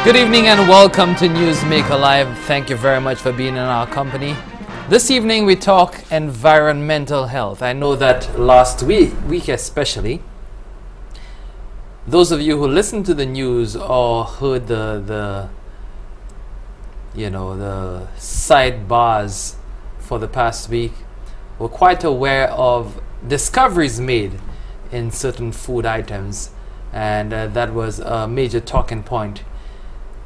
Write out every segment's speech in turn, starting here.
Good evening and welcome to Newsmaker Live. Thank you very much for being in our company. This evening we talk environmental health. I know that last week especially, those of you who listened to the news or heard the sidebars for the past week were quite aware of discoveries made in certain food items, and that was a major talking point.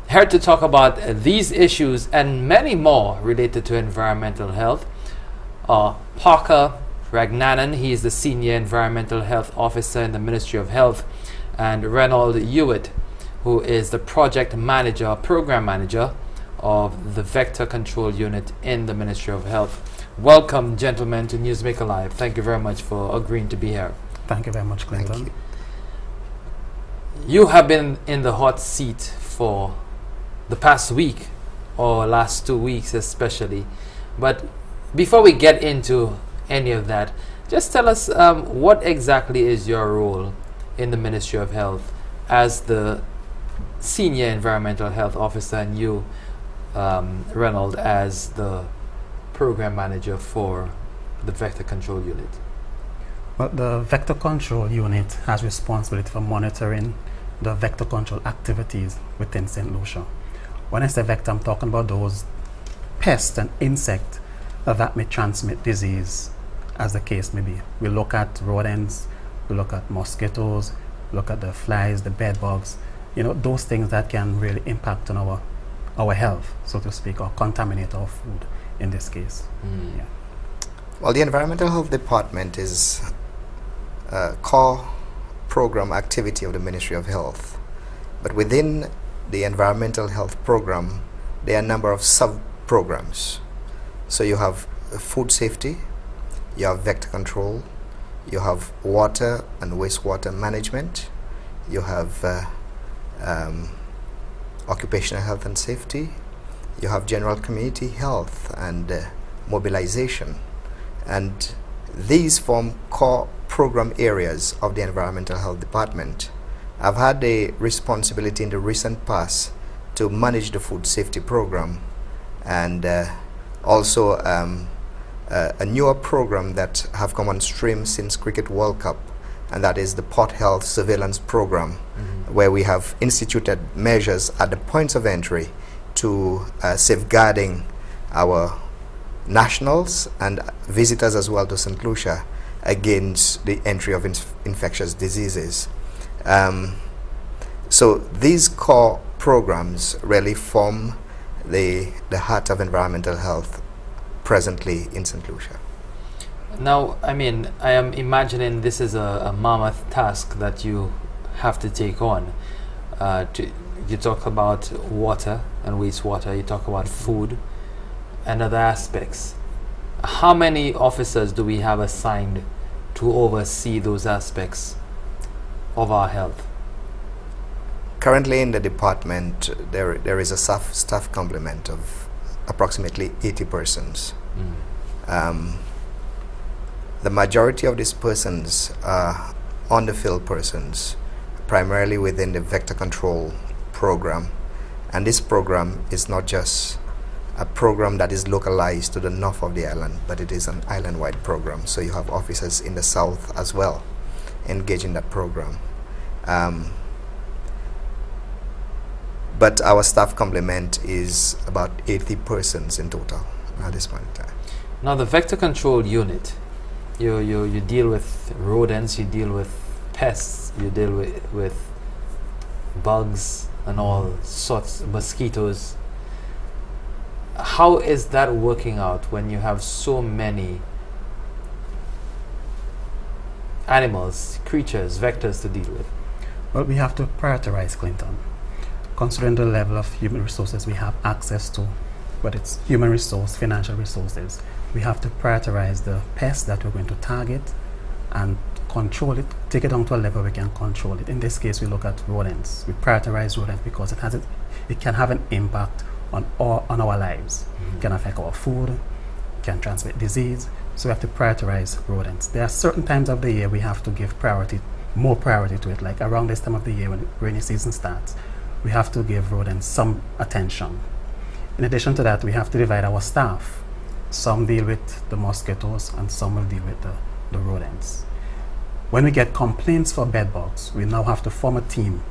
Here to talk about these issues and many more related to environmental health are Parker Ragnanan. He is the Senior Environmental Health Officer in the Ministry of Health, and Reynold Hewitt, who is the Project Manager, Program Manager of the Vector Control Unit in the Ministry of Health. Welcome, gentlemen, to Newsmaker Live. Thank you very much for agreeing to be here. Thank you very much, Clinton. You have been in the hot seat for the past week, or last 2 weeks especially. But before we get into any of that, just tell us what exactly is your role in the Ministry of Health as the Senior Environmental Health Officer, and you, Reynold, as the Program Manager for the Vector Control Unit. Well, the Vector Control Unit has responsibility for monitoring the vector control activities within St. Lucia. When I say vector, I'm talking about those pests and insects that may transmit disease, as the case may be. We look at rodents, we look at mosquitoes, look at the flies, the bed bugs, those things that can really impact on our health, so to speak, or contaminate our food in this case. Yeah. Well, the Environmental Health Department is a core program activity of the Ministry of Health. But within the environmental health program, there are a number of sub-programs. So you have food safety, you have vector control, you have water and wastewater management, you have occupational health and safety, you have general community health and mobilization. And these form core program areas of the Environmental Health Department. I've had a responsibility in the recent past to manage the food safety program, and also a newer program that have come on stream since Cricket World Cup, and that is the Port Health Surveillance Program, where we have instituted measures at the points of entry to safeguarding our nationals and visitors as well to St. Lucia against the entry of infectious diseases. So these core programs really form the heart of environmental health presently in St. Lucia. Now, I mean, I am imagining this is a mammoth task that you have to take on. You talk about water and wastewater, you talk about food and other aspects. How many officers do we have assigned to oversee those aspects of our health? Currently in the department, there is a staff complement of approximately 80 persons. The majority of these persons are on-the-field persons, primarily within the vector control program. And this program is not just a program that is localized to the north of the island, but it is an island-wide program. So you have officers in the south as well engaged in that program. But our staff complement is about 80 persons in total at this point in time. Now, the Vector Control Unit, you deal with rodents, you deal with pests, you deal with bugs and all sorts of mosquitoes. How is that working out when you have so many animals, creatures, vectors to deal with? Well, we have to prioritize, Clinton. Considering the level of human resources we have access to, whether it's human resource, financial resources, we have to prioritize the pests that we're going to target and control it, take it down to a level we can control it. In this case, we look at rodents. We prioritize rodents because it can have an impact on our lives. It can affect our food, can transmit disease, so we have to prioritize rodents. There are certain times of the year we have to give more priority to it, like around this time of the year when rainy season starts. we have to give rodents some attention. In addition to that, we have to divide our staff. Some deal with the mosquitoes and some will deal with the rodents. When we get complaints for bed bugs, we now have to form a team,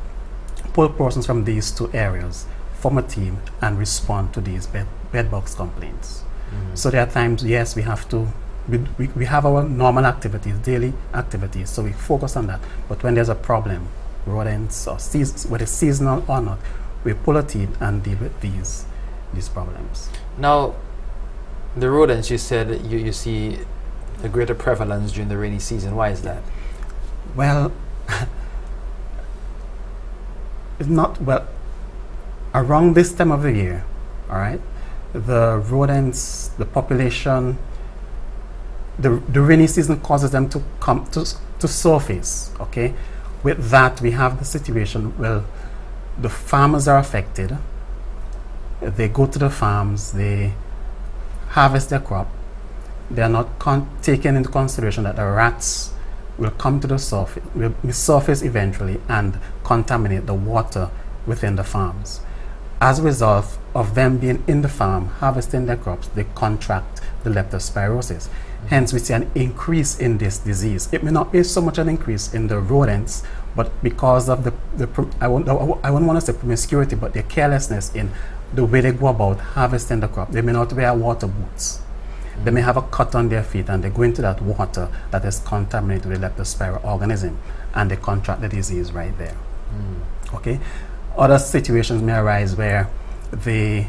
pull persons from these two areas, form a team and respond to these bed bugs complaints. So there are times, yes, we have to, we have our normal activities, daily activities, so we focus on that. But when there's a problem, rodents or whether it's seasonal or not, we pull a team and deal with these problems. Now, the rodents, you said you see a greater prevalence during the rainy season. Why is that? Well, it's not, well, around this time of the year, all right, the rodents, the population, the rainy season causes them to come to surface, okay? With that, we have the situation where the farmers are affected. They go to the farms, they harvest their crop. They are not taken into consideration that the rats will come to the surface, will surface eventually and contaminate the water within the farms. As a result of them being in the farm, harvesting their crops, they contract the leptospirosis. Hence, we see an increase in this disease. It may not be so much an increase in the rodents, but because of I wouldn't want to say promiscuity, but their carelessness in the way they go about harvesting the crop. They may not wear water boots. They may have a cut on their feet and they go into that water that is contaminated with leptospira organism and they contract the disease right there. Okay? Other situations may arise where they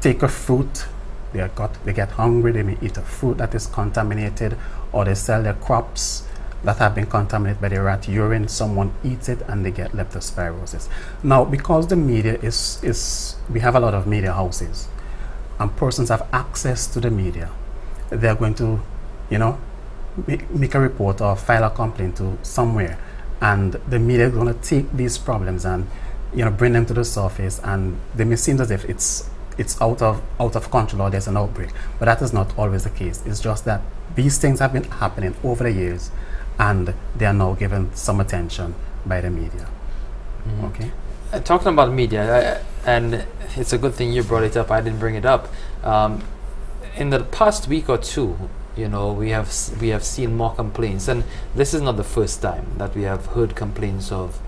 take a fruit, they get hungry, they may eat a fruit that is contaminated, or they sell their crops that have been contaminated by the rat urine, someone eats it and they get leptospirosis. Now, because the media we have a lot of media houses and persons have access to the media, they're going to, you know, make a report or file a complaint to somewhere, and the media is going to take these problems and, you know, bring them to the surface, and they may seem as if it's out of control or there's an outbreak, but that is not always the case. It's just that these things have been happening over the years and they are now given some attention by the media. Okay. Talking about media, and it's a good thing you brought it up. I didn't bring it up. In the past week or two, you know, we have seen more complaints, and this is not the first time that we have heard complaints of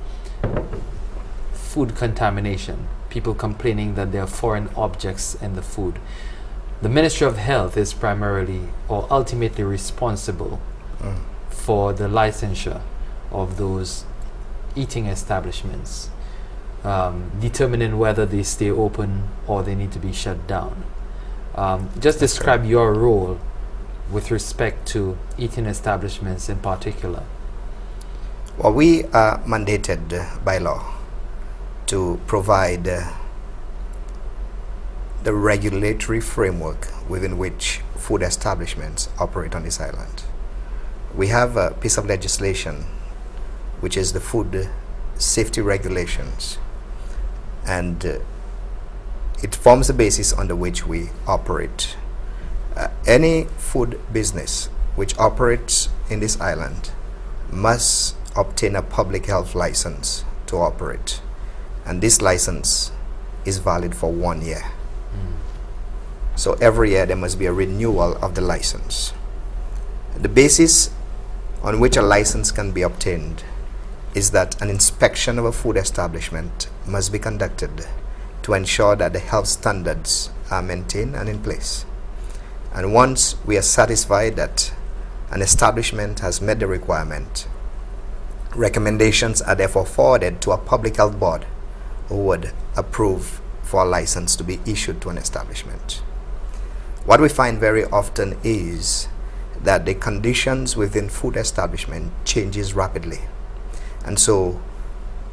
food contamination. People complaining that there are foreign objects in the food. The Ministry of Health is primarily or ultimately responsible for the licensure of those eating establishments, determining whether they stay open or they need to be shut down. Just describe your role with respect to eating establishments in particular. Well, we are mandated by law to provide the regulatory framework within which food establishments operate on this island. We have a piece of legislation which is the Food Safety Regulations, and it forms the basis under which we operate. Any food business which operates in this island must obtain a public health license to operate, and this license is valid for 1 year. So every year there must be a renewal of the license. The basis on which a license can be obtained is that an inspection of a food establishment must be conducted to ensure that the health standards are maintained and in place. And once we are satisfied that an establishment has met the requirement, recommendations are therefore forwarded to a public health board who would approve for a license to be issued to an establishment. What we find very often is that the conditions within food establishment changes rapidly, and so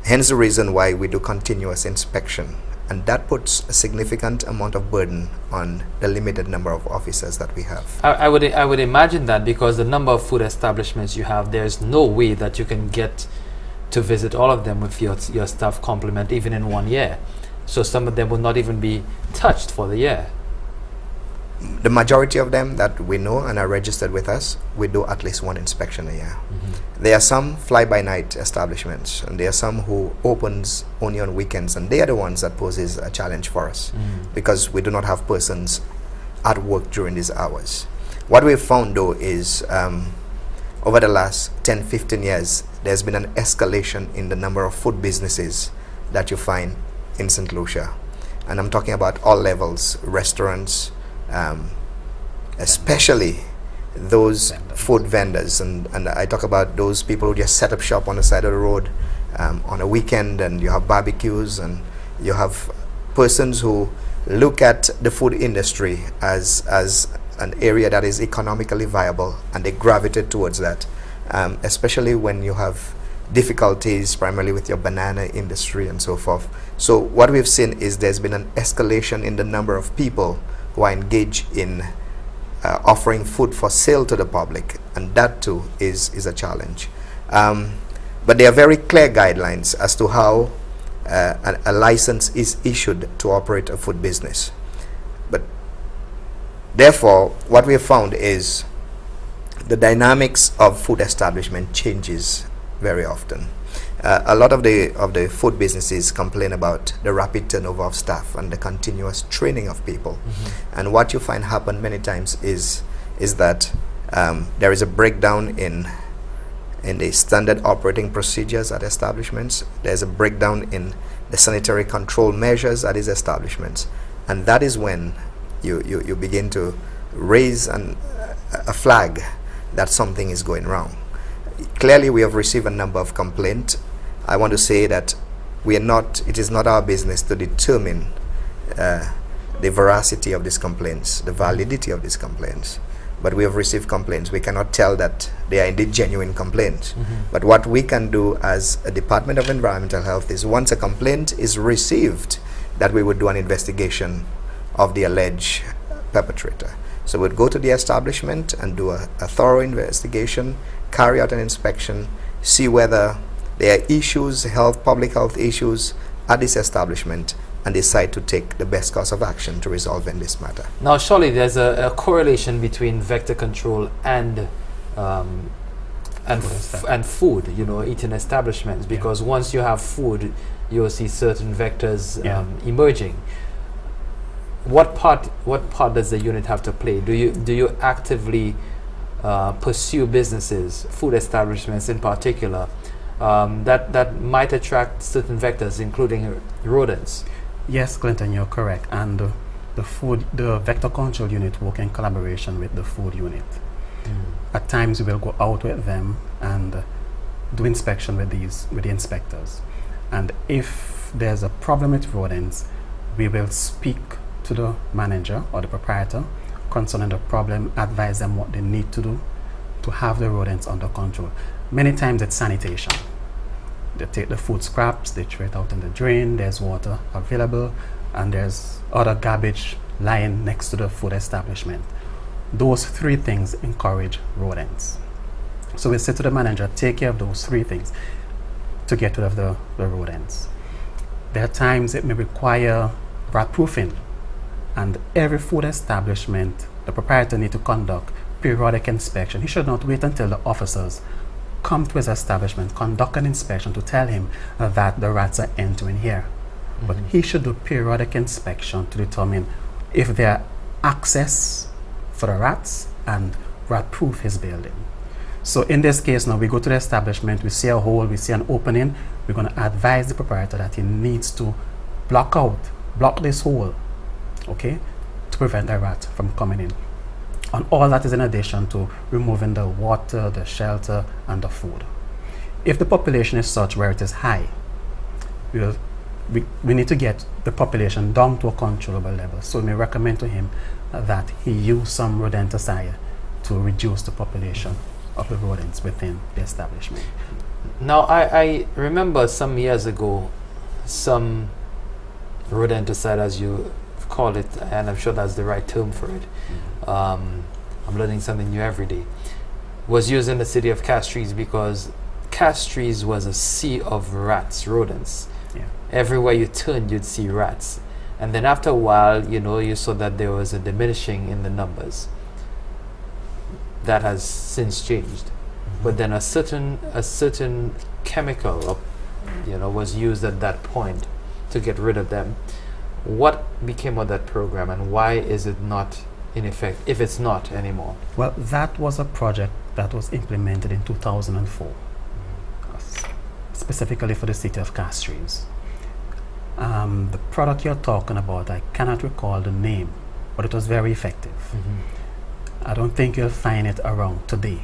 hence the reason why we do continuous inspection, and that puts a significant amount of burden on the limited number of officers that we have. I would imagine that because the number of food establishments you have, there's no way that you can get to visit all of them with your staff complement even in 1 year. So some of them will not even be touched for the year. The majority of them that we know and are registered with us, we do at least one inspection a year. There are some fly-by-night establishments, and there are some who opens only on weekends, and they are the ones that poses a challenge for us because we do not have persons at work during these hours. What we've found though is over the last 10-15 years, there's been an escalation in the number of food businesses that you find in St. Lucia. And I'm talking about all levels, restaurants, especially those food vendors. And I talk about those people who just set up shop on the side of the road on a weekend, and you have barbecues, and you have persons who look at the food industry as an area that is economically viable, and they gravitate towards that, especially when you have difficulties primarily with your banana industry and so forth. So what we've seen is there's been an escalation in the number of people who are engaged in offering food for sale to the public, and that too is a challenge. But there are very clear guidelines as to how a license is issued to operate a food business. But therefore, what we have found is the dynamics of food establishment changes very often. A lot of the food businesses complain about the rapid turnover of staff and the continuous training of people. And what you find happen many times is that there is a breakdown in the standard operating procedures at establishments. There's a breakdown in the sanitary control measures at these establishments, and that is when you begin to raise a flag that something is going wrong. Clearly, we have received a number of complaints. I want to say that it is not our business to determine the veracity of these complaints, the validity of these complaints. But we have received complaints. We cannot tell that they are indeed genuine complaints. But what we can do as a Department of Environmental Health is, once a complaint is received, that we would do an investigation of the alleged perpetrator. So we'd go to the establishment and do a thorough investigation, carry out an inspection, see whether there are issues, public health issues at this establishment, and decide to take the best course of action to resolve in this matter. Now, surely there's a correlation between vector control and food, eating establishments, because once you have food, you'll see certain vectors emerging. What part does the unit have to play? Do you actively pursue businesses, food establishments in particular, that might attract certain vectors, including rodents? Yes, Clinton, you're correct. And the vector control unit work in collaboration with the food unit. At times we will go out with them and do inspection with the inspectors. And if there's a problem with rodents, we will speak to the manager or the proprietor concerning the problem, advise them what they need to do to have the rodents under control. Many times it's sanitation. They take the food scraps, they throw it out in the drain, there's water available, and there's other garbage lying next to the food establishment. Those three things encourage rodents. So we say to the manager, take care of those three things to get rid of the rodents. There are times it may require rat proofing, and every food establishment, the proprietor needs to conduct periodic inspection. He should not wait until the officers come to his establishment, conduct an inspection to tell him that the rats are entering here. But he should do periodic inspection to determine if there are access for the rats and rat-proof his building. So in this case now, we go to the establishment, we see a hole, we see an opening, we're going to advise the proprietor that he needs to block this hole, okay, to prevent the rat from coming in. And all that is in addition to removing the water, the shelter, and the food. If the population is such where it is high, we need to get the population down to a controllable level. So we may recommend to him that he use some rodenticide to reduce the population of the rodents within the establishment. Now, I remember some years ago, some rodenticide, as you call it, and I'm sure that's the right term for it. I'm learning something new every day. Was used in the city of Castries because Castries was a sea of rats, rodents. Everywhere you turned, you'd see rats. and then after a while, you know, you saw that there was a diminishing in the numbers. That has since changed, but then a certain chemical, you know, was used at that point to get rid of them. What became of that program, and why is it not in effect, if it's not anymore? Well, that was a project that was implemented in 2004, specifically for the city of Castries. The product you're talking about, I cannot recall the name, but it was very effective. I don't think you'll find it around today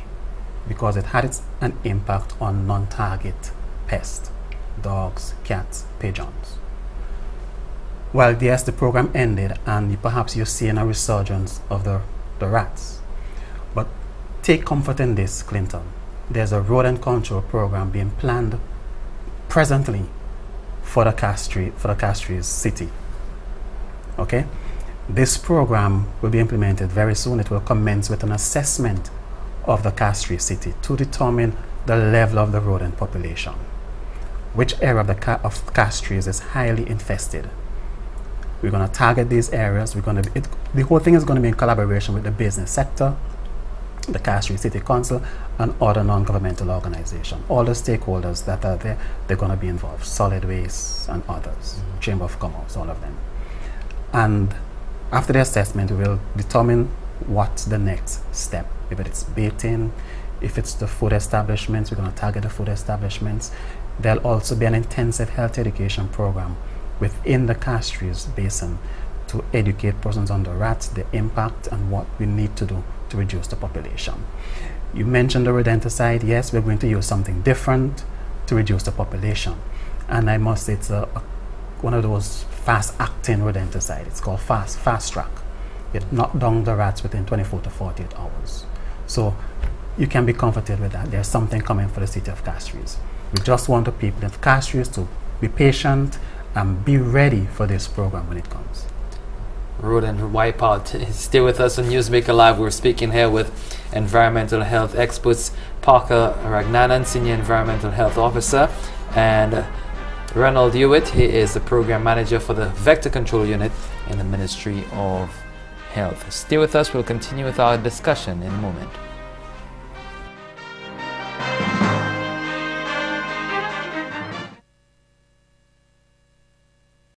because it had an impact on non-target pests, dogs, cats, pigeons. Well, yes, the program ended, and perhaps you're seeing a resurgence of the rats. But take comfort in this, Clinton. There's a rodent control program being planned presently for the Castries city. Okay? This program will be implemented very soon. It will commence with an assessment of the Castries city to determine the level of the rodent population. Which area of Castries is highly infested. We're going to target these areas. The whole thing is going to be in collaboration with the business sector, the Castries City Council, and other non-governmental organizations. All the stakeholders that are there, they're going to be involved. Solid Waste and others, Chamber of Commerce, all of them. And after the assessment, we will determine what's the next step. If it's baiting, if it's the food establishments, we're going to target the food establishments. There'll also be an intensive health education program within the Castries Basin to educate persons on the rats, the impact, and what we need to do to reduce the population. You mentioned the rodenticide. Yes, we're going to use something different to reduce the population. And I must say it's one of those fast-acting rodenticide. It's called fast track. It knocks down the rats within 24 to 48 hours. So you can be comforted with that. There's something coming for the city of Castries. We just want the people of Castries to be patient and be ready for this program when it comes. Rodent wipeout. Stay with us on Newsmaker Live. We're speaking here with environmental health experts Parker Ragnanan, Senior Environmental Health Officer, and Reynold Hewitt. He is the Program Manager for the Vector Control Unit in the Ministry of Health. Stay with us. We'll continue with our discussion in a moment.